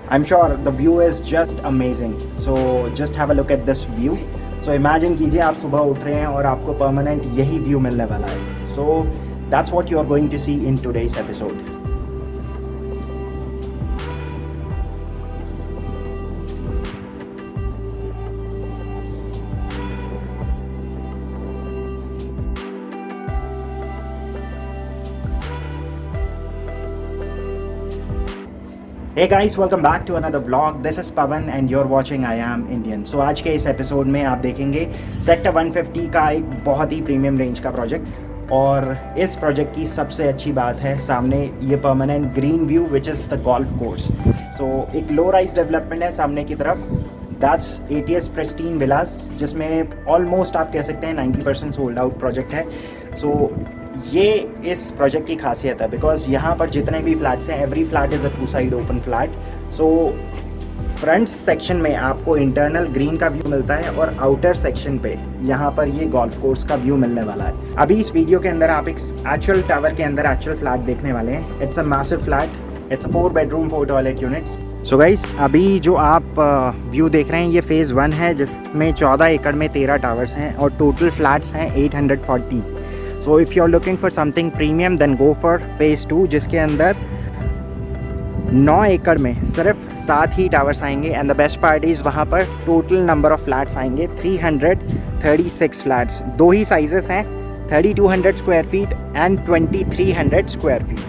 I'm sure the view is just amazing. So just have a look at this view. So imagine कीजिए आप सुबह उठ रहे हैं और आपको परमानेंट यही व्यू मिलने वाला है. So that's what you are going to see in today's episode. Hey guys, welcome back to another vlog. This is Pavan and you're watching I Am Indian. So आज के इस एपिसोड में आप देखेंगे सेक्टर 150 का एक बहुत ही प्रीमियम रेंज का प्रोजेक्ट. और इस प्रोजेक्ट की सबसे अच्छी बात है सामने ये permanent green view which is the golf course. So एक लो राइज डेवलपमेंट है सामने की तरफ. दैट्स ATS प्रेस्टीन विलास, जिसमें ऑलमोस्ट आप कह सकते हैं 90% सोल्ड आउट प्रोजेक्ट है. सो ये इस प्रोजेक्ट की खासियत है बिकॉज यहाँ पर जितने भी फ्लैट्स हैं every flat is a 2 side open flat. So front section में आपको इंटरनल ग्रीन का व्यू मिलता है और आउटर सेक्शन पे यहाँ पर ये गोल्फ कोर्स का व्यू मिलने वाला है. अभी इस वीडियो के अंदर आप एक एक्चुअल टावर के अंदर एक्चुअल फ्लैट देखने वाले हैं. It's a massive flat. It's a 4 bedroom 4 toilet units. So guys, अभी जो आप व्यू देख रहे हैं ये फेज़ 1 है जिसमें 14 एकड़ में 13 टावर्स हैं और टोटल फ्लैट्स हैं 840. So if you're looking for something premium then go for phase 2, जिसके अंदर 9 एकड़ में सिर्फ 7 ही टावर्स आएंगे. And the best part is वहाँ पर टोटल नंबर ऑफ फ्लैट्स आएंगे 336 फ्लैट्स. 2 ही साइजेस हैं, 3200 square feet and 2300 square feet.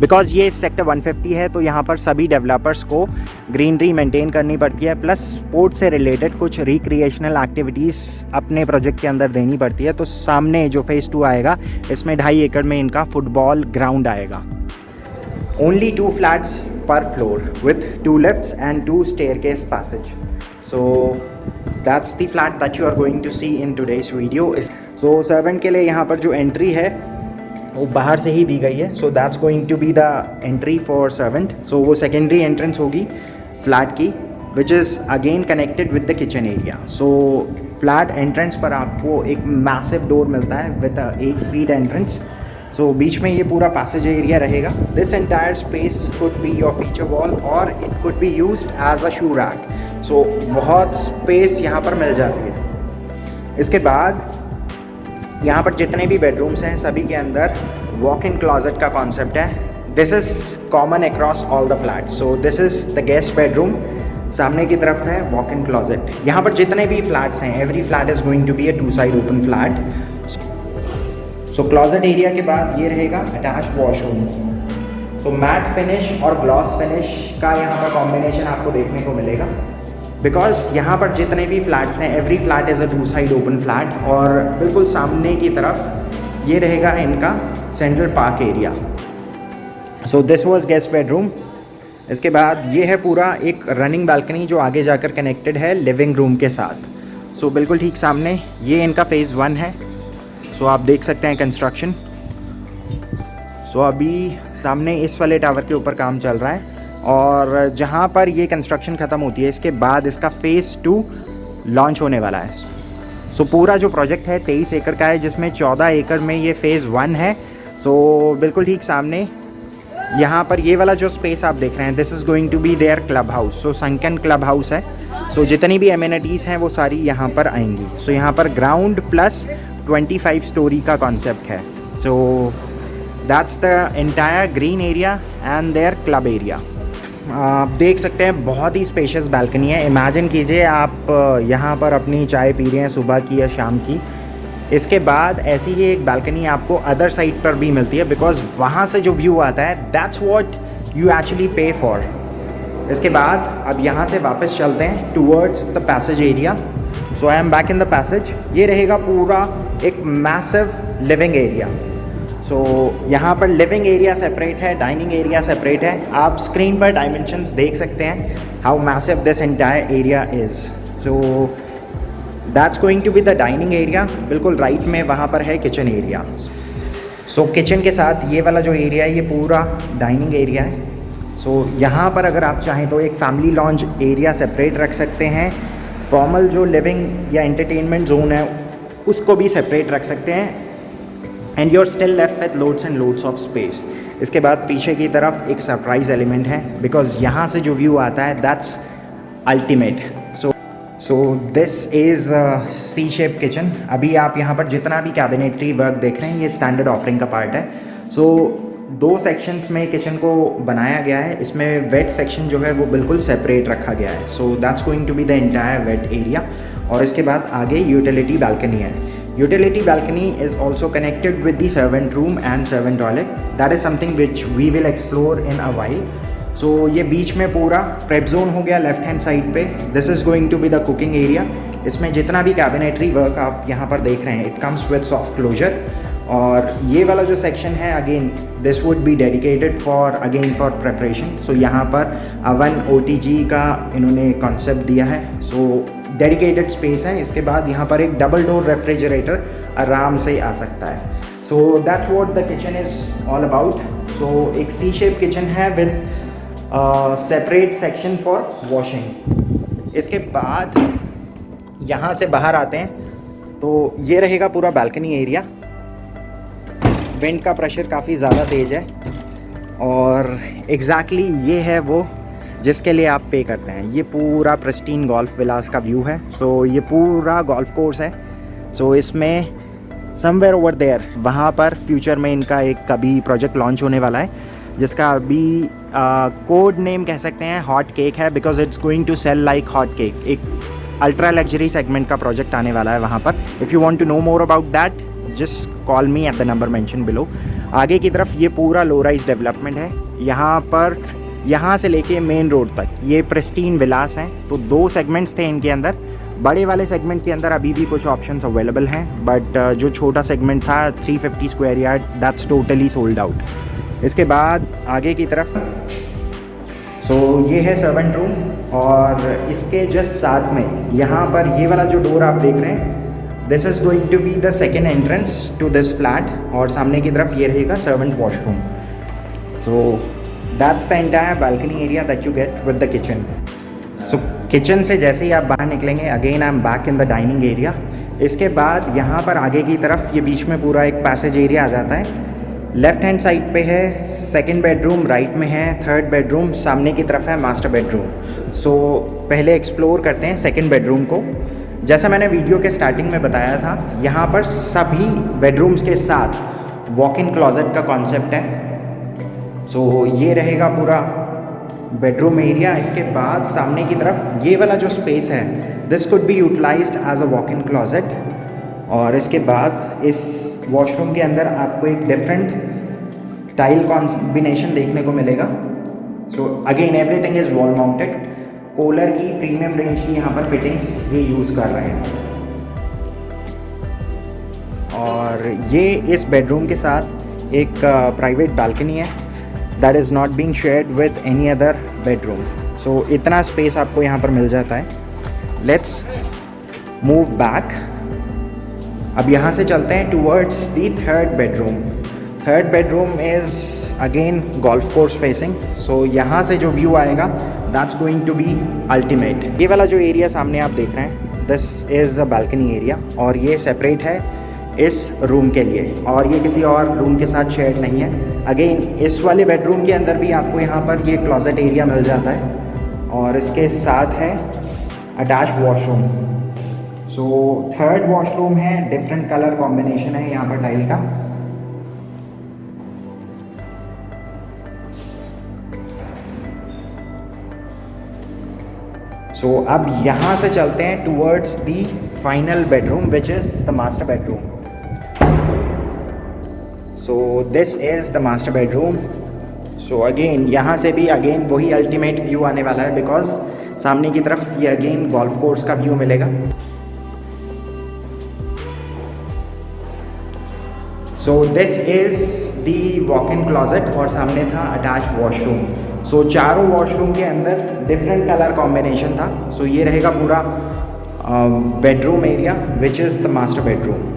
Because ये सेक्टर 150 है तो यहाँ पर सभी डेवलपर्स को ग्रीनरी मेंटेन करनी पड़ती है, प्लस स्पोर्ट्स से रिलेटेड कुछ रिक्रिएशनल एक्टिविटीज़ अपने प्रोजेक्ट के अंदर देनी पड़ती है. तो सामने जो फेज़ 2 आएगा इसमें 2.5 एकड़ में इनका फुटबॉल ग्राउंड आएगा. ओनली 2 फ्लैट्स पर floor with 2 lifts and 2 staircase passage. So that's the flat that you are going to see in today's video. So servant के लिए यहाँ पर जो एंट्री है वो बाहर से ही दी गई है. So that's going to be the entry for servant. So वो सेकेंडरी एंट्रेंस होगी फ्लैट की which is again connected with the kitchen area. So flat entrance पर आपको एक मैसिव डोर मिलता है विद 8 फीट एंट्रेंस. सो बीच में ये पूरा पैसेज एरिया रहेगा. This entire space could be your feature wall और it could be used as a shoe rack. So बहुत स्पेस यहाँ पर मिल जाती है. इसके बाद यहाँ पर जितने भी बेडरूम्स हैं सभी के अंदर वॉक इन क्लॉजेट का कॉन्सेप्ट है. This is common across all the flat. So this is the guest bedroom. सामने की तरफ है वॉक इन क्लॉजेट. यहाँ पर जितने भी फ्लैट्स हैं every flat is going to be a 2 side open flat. So closet area के बाद ये रहेगा attached washroom. So matte finish और ग्लॉस फिनिश का यहाँ पर कॉम्बिनेशन आपको देखने को मिलेगा बिकॉज यहाँ पर जितने भी फ्लैट्स हैं every flat is a 2 side open flat. और बिल्कुल सामने की तरफ ये रहेगा इनका central park area. So this was guest bedroom. इसके बाद ये है पूरा एक रनिंग बालकनी जो आगे जाकर कनेक्टेड है लिविंग रूम के साथ. सो बिल्कुल ठीक सामने ये इनका फेज़ 1 है. सो आप देख सकते हैं कंस्ट्रक्शन. सो अभी सामने इस वाले टावर के ऊपर काम चल रहा है और जहाँ पर ये कंस्ट्रक्शन ख़त्म होती है इसके बाद इसका फेज़ 2 लॉन्च होने वाला है. सो पूरा जो प्रोजेक्ट है 23 एकड़ का है जिसमें 14 एकड़ में ये फेज़ 1 है. सो बिल्कुल ठीक सामने यहाँ पर ये वाला जो स्पेस आप देख रहे हैं this is going to be their club house. So sunken club house है. सो जितनी भी एमिनिटीज़ हैं वो सारी यहाँ पर आएंगी. सो यहाँ पर ग्राउंड प्लस 25 स्टोरी का कॉन्सेप्ट है. So that's the entire green area and their club area. आप देख सकते हैं बहुत ही स्पेशियस बालकनी है. इमेजिन कीजिए आप यहाँ पर अपनी चाय पी रहे हैं सुबह की या शाम की. इसके बाद ऐसी ही एक बालकनी आपको अदर साइड पर भी मिलती है बिकॉज वहाँ से जो व्यू आता है दैट्स व्हाट यू एक्चुअली पे फॉर. इसके बाद अब यहाँ से वापस चलते हैं towards the passage area. So I am back in the passage. ये रहेगा पूरा एक मैसिव लिविंग एरिया. सो यहाँ पर लिविंग एरिया सेपरेट है, डाइनिंग एरिया सेपरेट है. आप स्क्रीन पर डायमेंशंस देख सकते हैं how massive this entire area is. So that's going to be the dining area. बिल्कुल राइट में वहाँ पर है किचन एरिया. सो किचन के साथ ये वाला जो एरिया है ये पूरा डाइनिंग एरिया है. सो यहाँ पर अगर आप चाहें तो एक फैमिली लॉन्ज एरिया सेपरेट रख सकते हैं. फॉर्मल जो लिविंग या एंटरटेनमेंट जोन है उसको भी सेपरेट रख सकते हैं. And you are still left with loads and loads of space. इसके बाद पीछे की तरफ एक सरप्राइज एलिमेंट है, बिकॉज यहाँ से जो व्यू आता है that's ultimate. So this is C shape kitchen. अभी आप यहाँ पर जितना भी कैबिनेटरी वर्क देख रहे हैं ये स्टैंडर्ड ऑफरिंग का पार्ट है। सो 2 सेक्शंस में किचन को बनाया गया है। इसमें वेट सेक्शन जो है वो बिल्कुल सेपरेट रखा गया है। So that's going to be the entire wet area. और इसके बाद आगे यूटिलिटी बालकनी है। Utility balcony is also connected with the servant room and servant toilet. That is something which we will explore in a while. So ये बीच में पूरा prep zone हो गया लेफ्ट हैंड साइड पे। This is going to be the cooking area. इसमें जितना भी कैबिनेटरी वर्क आप यहाँ पर देख रहे हैं it comes with soft closure. और ये वाला जो सेक्शन है again this would be dedicated for preparation. So यहाँ पर अवन OTG का इन्होंने कॉन्सेप्ट दिया है। सो डेडिकेटेड स्पेस है। इसके बाद यहाँ पर एक डबल डोर रेफ्रिजरेटर आराम से आ सकता है। So that's what the kitchen is all about. So एक सी शेप किचन है with separate section for washing. इसके बाद यहाँ से बाहर आते हैं तो ये रहेगा पूरा बालकनी एरिया। विंड का प्रेशर काफ़ी ज़्यादा तेज़ है और एग्जैक्टली ये है वो जिसके लिए आप पे करते हैं। ये पूरा प्रिस्टीन गोल्फ विलास का व्यू है। सो ये पूरा गोल्फ कोर्स है। सो इसमें समवेयर ओवर देयर वहाँ पर फ्यूचर में इनका एक कभी प्रोजेक्ट लॉन्च होने वाला है जिसका अभी कोड नेम कह सकते हैं हॉट केक है, because it's going to sell like hot cake. एक अल्ट्रा लग्जरी सेगमेंट का प्रोजेक्ट आने वाला है वहाँ पर। If you want to know more about that just call me at the number mention below. आगे की तरफ ये पूरा लो राइज डेवलपमेंट है। यहाँ पर यहाँ से लेके मेन रोड तक ये प्रिस्टीन विलास हैं। तो 2 सेगमेंट्स थे इनके अंदर। बड़े वाले सेगमेंट के अंदर अभी भी कुछ ऑप्शंस अवेलेबल हैं, बट जो छोटा सेगमेंट था 350 square yard that's totally sold out. इसके बाद आगे की तरफ सो ये है सर्वेंट रूम और इसके जस्ट साथ में यहाँ पर ये वाला जो डोर आप देख रहे हैं this is going to be the second entrance to this flat. और सामने की तरफ ये रहेगा servant washroom. So that's the entire balcony area that you get with the kitchen. So kitchen से जैसे ही आप बाहर निकलेंगे again I am back in the dining area. इसके बाद यहाँ पर आगे की तरफ ये बीच में पूरा एक पैसेज एरिया आ जाता है। लेफ्ट हैंड साइड पे है सेकंड बेडरूम, राइट में है थर्ड बेडरूम, सामने की तरफ है मास्टर बेडरूम। सो पहले एक्सप्लोर करते हैं सेकंड बेडरूम को। जैसा मैंने वीडियो के स्टार्टिंग में बताया था यहाँ पर सभी बेडरूम्स के साथ वॉक इन क्लॉजेट का कॉन्सेप्ट है। सो ये रहेगा पूरा बेडरूम एरिया। इसके बाद सामने की तरफ ये वाला जो स्पेस है this could be utilised as a walk in closet. और इसके बाद इस वॉशरूम के अंदर आपको एक डिफरेंट टाइल कॉम्बिनेशन देखने को मिलेगा। So again everything is wall mounted. Kohler की प्रीमियम रेंज की यहाँ पर फिटिंग्स ये यूज़ कर रहे हैं। और ये इस बेडरूम के साथ एक प्राइवेट बालकनी है that is not being shared with any other bedroom. So इतना स्पेस आपको यहाँ पर मिल जाता है। Let's move back. अब यहाँ से चलते हैं towards the third bedroom. Third bedroom is again golf course facing. So यहाँ से जो व्यू आएगा that's going to be ultimate. ये वाला जो एरिया सामने आप देख रहे हैं this is a balcony area और ये सेपरेट है इस रूम के लिए और ये किसी और रूम के साथ शेयर्ड नहीं है। अगेन इस वाले बेडरूम के अंदर भी आपको यहाँ पर ये क्लॉजेट एरिया मिल जाता है और इसके साथ है attach washroom. So third washroom है, डिफरेंट कलर कॉम्बिनेशन है यहाँ पर टाइल का। सो अब यहाँ से चलते हैं towards the final bedroom which is the master bedroom. So this is the master bedroom. So again यहाँ से भी अगेन वही अल्टीमेट व्यू आने वाला है बिकॉज सामने की तरफ ये अगेन गोल्फ कोर्स का व्यू मिलेगा। सो this is the walk in closet और सामने था अटैच वॉशरूम। सो चारों वॉशरूम के अंदर डिफरेंट कलर कॉम्बिनेशन था। सो ये रहेगा पूरा bedroom area which is the master bedroom.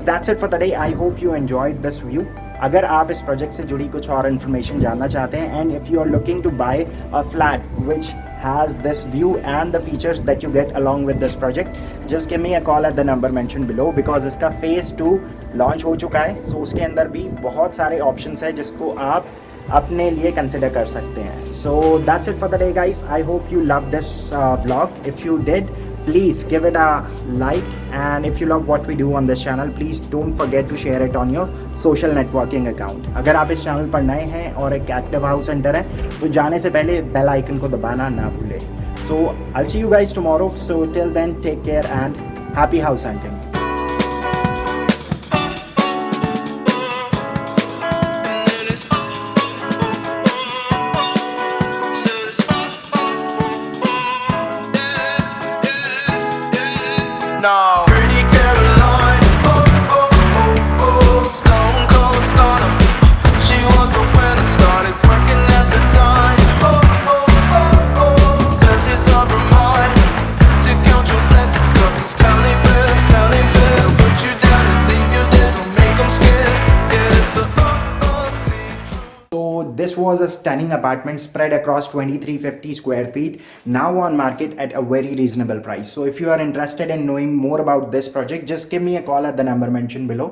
That's it for the day. I hope you enjoyed this view. अगर आप इस प्रोजेक्ट से जुड़ी कुछ और इन्फॉर्मेशन जानना चाहते हैं and if you are looking to buy a flat which has this view and the features that you get along with this project, just give me a call at the number mentioned below because इसका phase 2 launch हो चुका है. So उसके अंदर भी बहुत सारे options हैं जिसको आप अपने लिए consider कर सकते हैं. So that's it for the day guys. I hope you loved this vlog. If you did, please give it a like, and if you love what we do on this channel, please don't forget to share it on your social networking account. अगर आप इस channel पर नए हैं और एक active house centre है तो जाने से पहले बेल आइकन को दबाना ना भूलें. So I'll see you guys tomorrow. So till then, take care and happy house hunting. No. Pretty Caroline, oh, oh, oh, oh, stone cold stunner. She was a winner, started working at the dine. Oh, oh, oh, oh, serves this up her mind to count your blessings, cause it's telling fifth, they'll put you down and leave you there, don't make them scared, yeah, it's the ugly truth. So this was a stunning apartment spread across 2350 square feet, now on market at a very reasonable price. So if you are interested in knowing more about this project, just give me a call at the number mentioned below.